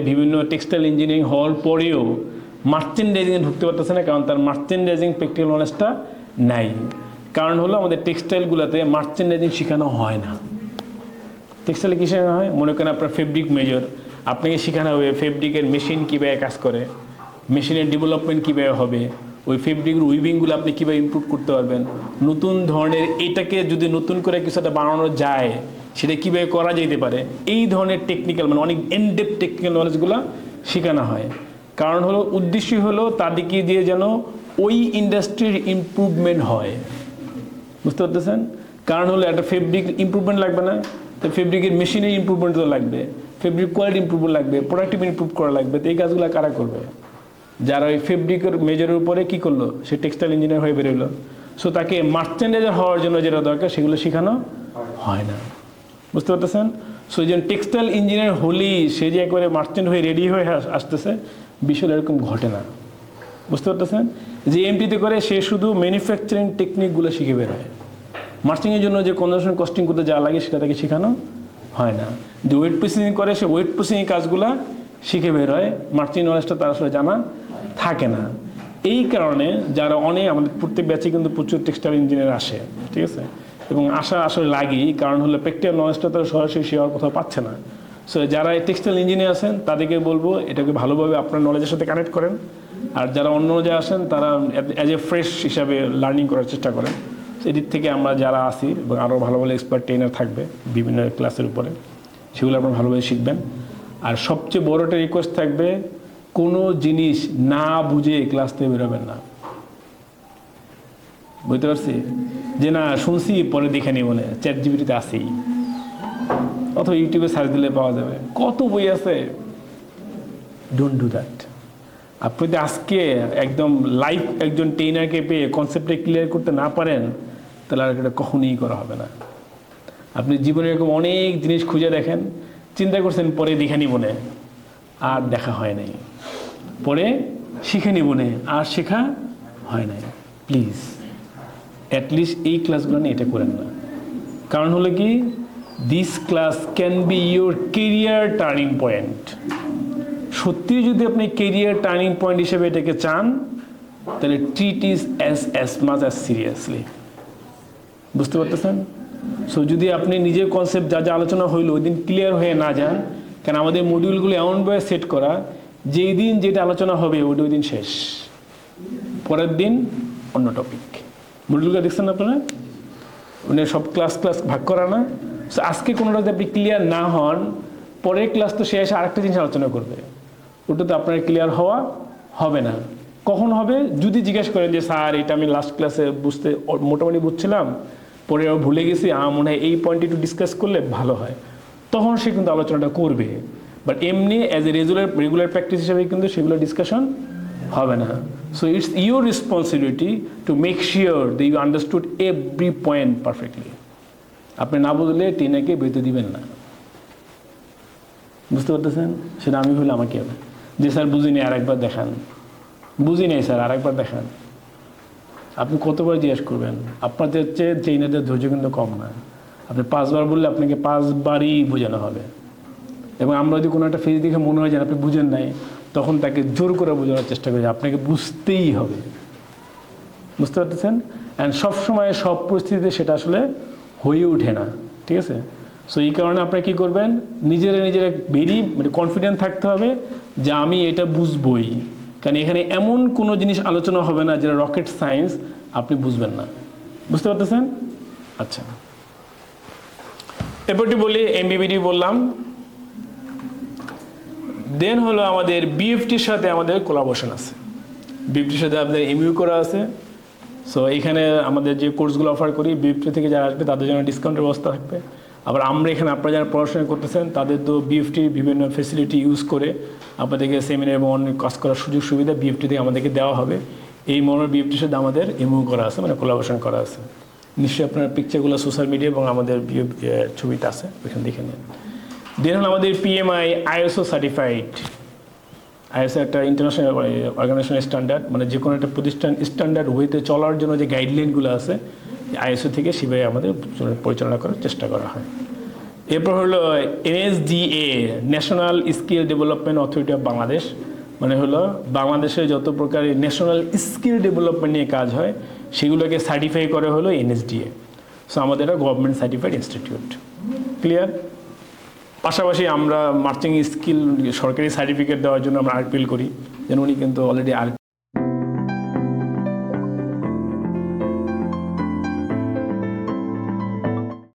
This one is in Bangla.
বিভিন্ন টেক্সটাইল ইঞ্জিনিয়ারিং হওয়ার পরেও মার্চেন্ডাইজিংয়ে ঢুকতে পারতেছে না, কারণ তার মার্চেন্ডাইজিং প্র্যাকটিক্যাল নলেজটা নাই। কারণ হলো আমাদের টেক্সটাইলগুলোতে মার্চেন্ডাইজিং শেখানো হয় না। টেক্সটাইলে কী শেখানো হয়? মনে করেন আপনার ফেব্রিক মেজর, আপনাকে শেখানো হবে ফেব্রিকের মেশিন কীভাবে কাজ করে, মেশিনের ডেভেলপমেন্ট কীভাবে হবে, ওই ফেব্রিকের উইভিংগুলো আপনি কীভাবে ইমপ্রুভ করতে পারবেন, নতুন ধরনের এটাকে যদি নতুন করে কিছু একটা বানানো যায় সেটা কীভাবে করা যেতে পারে, এই ধরনের টেকনিক্যাল মানে অনেক ইনডেপথ টেকনিক্যাল নলেজগুলো শেখানো হয়। কারণ হলো উদ্দেশ্য হলো তাদেরকে দিয়ে যেন ওই ইন্ডাস্ট্রির ইমপ্রুভমেন্ট হয়, বুঝতে পারতেছেন? কারণ হলো একটা ফেব্রিক ইমপ্রুভমেন্ট লাগবে না, তো ফেব্রিকের মেশিনের ইমপ্রুভমেন্ট তো লাগবে, ফেব্রিক কোয়ালিটি ইমপ্রুভমেন্ট লাগবে, প্রোডাক্টিভ ইমপ্রুভ করা লাগবে। তো এই কাজগুলো কারা করবে? যারা ওই ফেব্রিকের মেজরের উপরে কী করলো, সে টেক্সটাইল ইঞ্জিনিয়ার হয়ে বেরোলো। সো তাকে মার্চেন্ডাইজার হওয়ার জন্য যেটা দরকার সেগুলো শেখানো হয় না, বুঝতে পারতেছেন? সো এই জন্য টেক্সটাইল ইঞ্জিনিয়ার হলেই সে যে একবারে মার্চেন্ট হয়ে রেডি হয়ে আসতেছে, বিষয়টা এরকম ঘটে না, বুঝতে পারতেছেন? যে এমটিতে করে সে শুধু ম্যানুফ্যাকচারিং টেকনিকগুলো শিখে বেরোয়, মার্চিংয়ের জন্য যে কনজারভেশন কস্টিং করতে যা লাগে সেটা তাকে শেখানো হয় না। যে ওয়েট প্রসেসিং করে সে ওয়েট প্রসেসিং কাজগুলো শিখে বেরোয়, মার্চিং নলেজটা তার আসলে জানা থাকে না। এই কারণে যারা অনেক আমাদের প্রত্যেক ব্যাচে কিন্তু প্রচুর টেক্সটাইল ইঞ্জিনিয়ার আসে, ঠিক আছে, এবং আশা আসলে লাগেই, কারণ হলো প্র্যাকটিক্যাল নলেজটা তারা সরাসরি শেয়ার কোথাও পাচ্ছে না। সো যারা এই টেক্সটাইল ইঞ্জিনিয়ার আছেন তাদেরকে বলবো এটাকে ভালোভাবে আপনার নলেজের সাথে কানেক্ট করেন, আর যারা অন্য যে আসেন তারা অ্যাজ এ ফ্রেশ হিসাবে লার্নিং করার চেষ্টা করেন। এদিক থেকে আমরা যারা আসি এবং আরও ভালো ভালো এক্সপার্ট ট্রেনার থাকবে বিভিন্ন ক্লাসের উপরে, সেগুলো আপনারা ভালোভাবে শিখবেন। আর সবচেয়ে বড় একটা রিকোয়েস্ট থাকবে, কোনো জিনিস না বুঝে ক্লাস থেকে বেরোবেন না, বুঝতে পারছি? যে না শুনছি পরে দেখে নিই, বলে চ্যাট জিপিটিতে আসেই, অথবা ইউটিউবে সার্চ দিলে পাওয়া যাবে, কত বই আছে। Don't do that. আপনি যদি আজকে একদম লাইভ একজন ট্রেনারকে পেয়ে কনসেপ্টে ক্লিয়ার করতে না পারেন, তাহলে আর এটা কখনোই করা হবে না। আপনি জীবনে এরকম অনেক জিনিস খুঁজে দেখেন, চিন্তা করছেন পরে দেখে নিব না, আর দেখা হয় নাই, পরে শিখে নিব না, আর শেখা হয় নাই। প্লিজ অ্যাটলিস্ট এই ক্লাসগুলো নিয়ে এটা করেন না। কারণ হলো কি, this class can be your career turning point. সত্যি যদি আপনি কেরিয়ার টার্নিং পয়েন্ট হিসেবে এটাকে চান, তাহলে treat is as much as seriously, বুঝতে পারতেছেন? সো যদি আপনি নিজের কনসেপ্ট যা যা আলোচনা হইলো ওই দিন ক্লিয়ার হয়ে না যান, কারণ আমাদের মডিউলগুলো এমনভাবে সেট করা যেই দিন যেটা আলোচনা হবে ওই দিন শেষ, পরের দিন অন্য টপিক। মডিউলগুলো দেখছেন আপনারা, মানে সব ক্লাস ভাগ করা না। সো আজকে কোনোটা যদি আপনি ক্লিয়ার না হন, পরের ক্লাস তো শেষ আরেকটা জিনিস আলোচনা করবে, ওটা তো আপনার ক্লিয়ার হওয়া হবে না। কখন হবে? যদি জিজ্ঞেস করেন যে স্যার এটা আমি লাস্ট ক্লাসে বুঝতে মোটামুটি বুঝছিলাম, পরে ভুলে গেছি, আমার মনে হয় এই পয়েন্টে একটু ডিসকাস করলে ভালো হয়, তখন সে কিন্তু আলোচনাটা করবে। বাট এমনি অ্যাজ এ রেগুলার প্র্যাকটিস হিসেবে কিন্তু সেগুলো ডিসকাশন হবে না। So it's your responsibility to make sure that you understood every point perfectly. আপনি না বুঝলে টেনাকে বেরোতে দিবেন না, বুঝতে পারতেছেন? সেটা আমি হলে আমাকে হবে যে স্যার বুঝিনি আরেকবার দেখান, বুঝি নাই স্যার আরেকবার দেখান। আপনি কতবার জিজ্ঞেস করবেন? আপনাদের চেয়ে ট্রেনারদের ধৈর্য কিন্তু কম না। আপনি 5 বার বললে আপনাকে 5 বারই বোঝানো হবে। এবং আমরা যদি কোনো একটা ফেজ দেখে মনে হয় যে আপনি বুঝেন নাই, তখন তাকে জোর করে বোঝানোর চেষ্টা করি, আপনাকে বুঝতেই হবে, বুঝতে পারতেছেন? অ্যান্ড সবসময় সব পরিস্থিতিতে সেটা আসলে হয়ে ওঠে না, ঠিক আছে? সো এই কারণে আপনারা কী করবেন, নিজেরা ভেরি মানে কনফিডেন্ট থাকতে হবে যে আমি এটা বুঝবই। কারণ এখানে এমন কোনো জিনিস আলোচনা হবে না যেটা রকেট সায়েন্স আপনি বুঝবেন না, বুঝতে পারতেছেন? আচ্ছা, এরপরটি বলি এমবিবিডি বললাম। দেন হলো আমাদের বিএফটির সাথে আমাদের কোলাবোরেশন আছে, বিএফটির সাথে আমাদের এমইউ করা আছে। সো এইখানে আমাদের যে কোর্সগুলো অফার করি, বিএফটি থেকে যারা আসবে তাদের জন্য ডিসকাউন্টের ব্যবস্থা থাকবে। আবার আমরা এখানে আপনারা যারা পড়াশোনা করতেছেন তাদের তো বিএফটির বিভিন্ন ফেসিলিটি ইউজ করে আপনাদেরকে সেমিনার এবং অনেক কাজ করার সুযোগ সুবিধা বিএফটি থেকে আমাদেরকে দেওয়া হবে। এই মনের বিএফটির সাথে আমাদের এমইউ করা আছে, মানে কোলাবোরেশন করা আছে। নিশ্চয়ই আপনার পিকচারগুলো সোশ্যাল মিডিয়া এবং আমাদের ছবিটা আছে, ওইখানে দেখে নেন। দেন হলো আমাদের পিএমআই আইএসও সার্টিফাইড। আইএসও একটা ইন্টারন্যাশনাল অর্গানাইজেশন স্ট্যান্ডার্ড, মানে যে কোনো একটা প্রতিষ্ঠান স্ট্যান্ডার্ড ওয়েতে চলার জন্য যে গাইডলাইনগুলো আছে আইএসও থেকে সেভাবে আমাদের পরিচালনা করার চেষ্টা করা হয়। এরপর হলো NSDA, national skill development authority of Bangladesh, মানে হলো বাংলাদেশে যত প্রকার ন্যাশনাল স্কিল ডেভেলপমেন্ট নিয়ে কাজ হয় সেগুলোকে সার্টিফাই করে হলো NSDA। সো আমাদের এটা গভর্নমেন্ট সার্টিফাইড ইনস্টিটিউট। ক্লিয়ার? পাশাপাশি আমরা মার্চিং স্কিল সরকারি সার্টিফিকেট দেওয়ার জন্য আমরা আপিল করি, যেন উনি কিন্তু অলরেডি